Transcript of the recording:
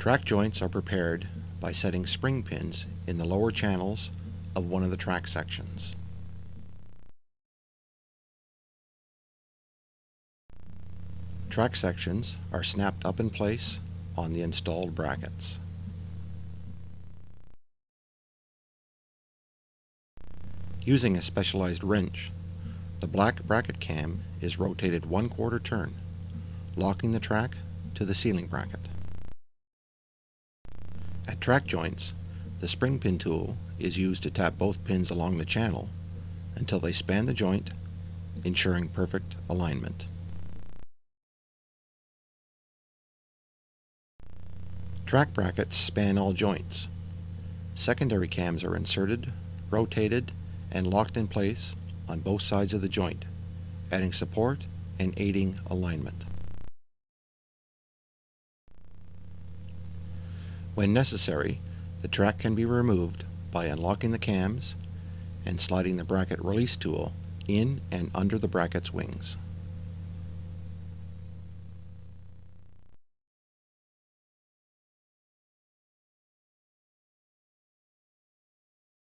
Track joints are prepared by setting spring pins in the lower channels of one of the track sections. Track sections are snapped up in place on the installed brackets. Using a specialized wrench, the black bracket cam is rotated 1/4 turn, locking the track to the ceiling bracket. At track joints, the spring pin tool is used to tap both pins along the channel until they span the joint, ensuring perfect alignment. Track brackets span all joints. Secondary cams are inserted, rotated, and locked in place on both sides of the joint, adding support and aiding alignment. When necessary, the track can be removed by unlocking the cams and sliding the bracket release tool in and under the bracket's wings.